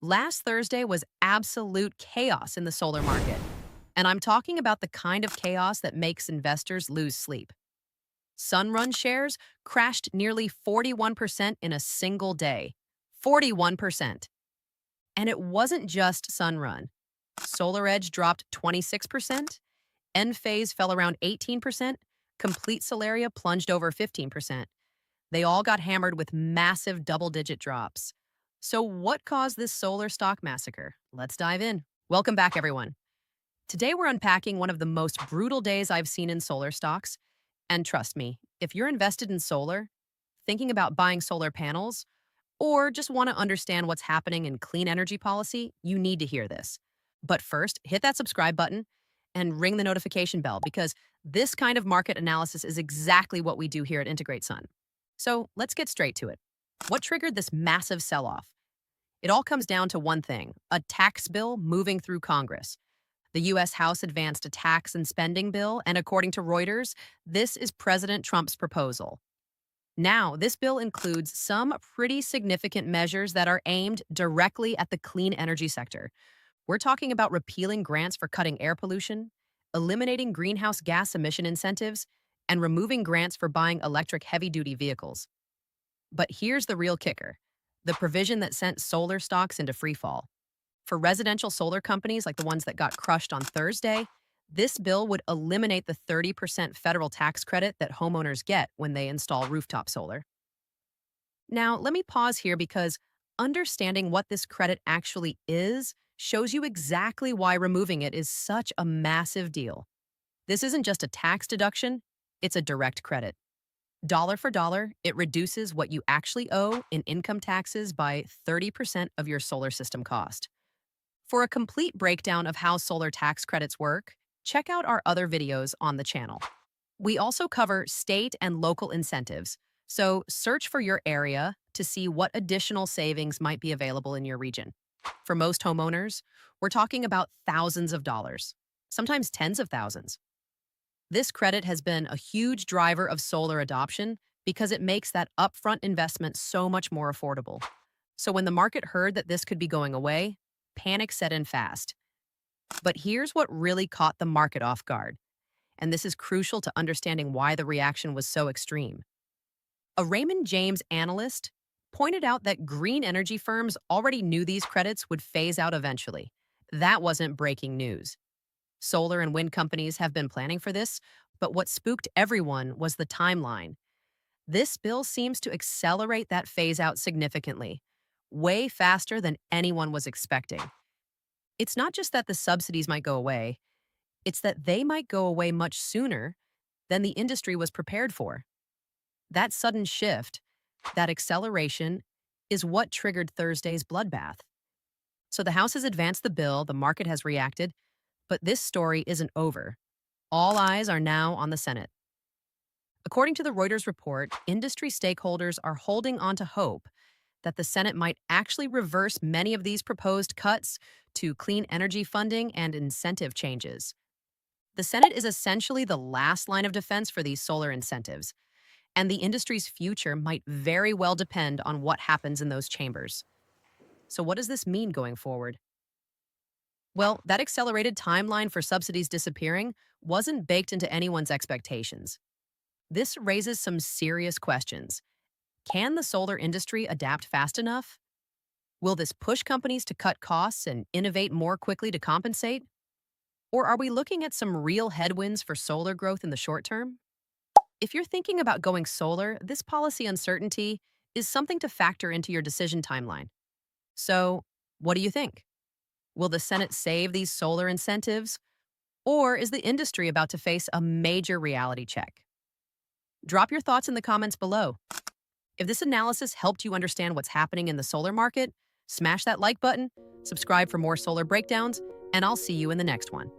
Last Thursday was absolute chaos in the solar market. And I'm talking about the kind of chaos that makes investors lose sleep. Sunrun shares crashed nearly 41% in a single day. 41%. And it wasn't just Sunrun. SolarEdge dropped 26%, Enphase fell around 18%, complete Solaria plunged over 15%. They all got hammered with massive double-digit drops. So what caused this solar stock massacre? Let's dive in. Welcome back, everyone. Today we're unpacking one of the most brutal days I've seen in solar stocks. And trust me, if you're invested in solar, thinking about buying solar panels, or just want to understand what's happening in clean energy policy, you need to hear this. But first, hit that subscribe button and ring the notification bell because this kind of market analysis is exactly what we do here at Integrate Sun. So let's get straight to it. What triggered this massive sell-off? It all comes down to one thing: a tax bill moving through Congress. The U.S. House advanced a tax and spending bill, and according to Reuters, this is President Trump's proposal. Now, this bill includes some pretty significant measures that are aimed directly at the clean energy sector. We're talking about repealing grants for cutting air pollution, eliminating greenhouse gas emission incentives, and removing grants for buying electric heavy-duty vehicles. But here's the real kicker: the provision that sent solar stocks into freefall. For residential solar companies like the ones that got crushed on Thursday, this bill would eliminate the 30% federal tax credit that homeowners get when they install rooftop solar. Now, let me pause here because understanding what this credit actually is shows you exactly why removing it is such a massive deal. This isn't just a tax deduction, it's a direct credit. Dollar for dollar, it reduces what you actually owe in income taxes by 30% of your solar system cost. For a complete breakdown of how solar tax credits work, check out our other videos on the channel. We also cover state and local incentives, so search for your area to see what additional savings might be available in your region. For most homeowners, we're talking about thousands of dollars, sometimes tens of thousands. This credit has been a huge driver of solar adoption because it makes that upfront investment so much more affordable. So when the market heard that this could be going away, panic set in fast. But here's what really caught the market off guard, and this is crucial to understanding why the reaction was so extreme. A Raymond James analyst pointed out that green energy firms already knew these credits would phase out eventually. That wasn't breaking news. Solar and wind companies have been planning for this, but what spooked everyone was the timeline. This bill seems to accelerate that phase out significantly, way faster than anyone was expecting. It's not just that the subsidies might go away, it's that they might go away much sooner than the industry was prepared for. That sudden shift, that acceleration, is what triggered Thursday's bloodbath. So the House has advanced the bill, the market has reacted, but this story isn't over. All eyes are now on the Senate. According to the Reuters report, industry stakeholders are holding on to hope that the Senate might actually reverse many of these proposed cuts to clean energy funding and incentive changes. The Senate is essentially the last line of defense for these solar incentives, and the industry's future might very well depend on what happens in those chambers. So what does this mean going forward? Well, that accelerated timeline for subsidies disappearing wasn't baked into anyone's expectations. This raises some serious questions. Can the solar industry adapt fast enough? Will this push companies to cut costs and innovate more quickly to compensate? Or are we looking at some real headwinds for solar growth in the short term? If you're thinking about going solar, this policy uncertainty is something to factor into your decision timeline. So, what do you think? Will the Senate save these solar incentives? Or is the industry about to face a major reality check? Drop your thoughts in the comments below. If this analysis helped you understand what's happening in the solar market, smash that like button, subscribe for more solar breakdowns, and I'll see you in the next one.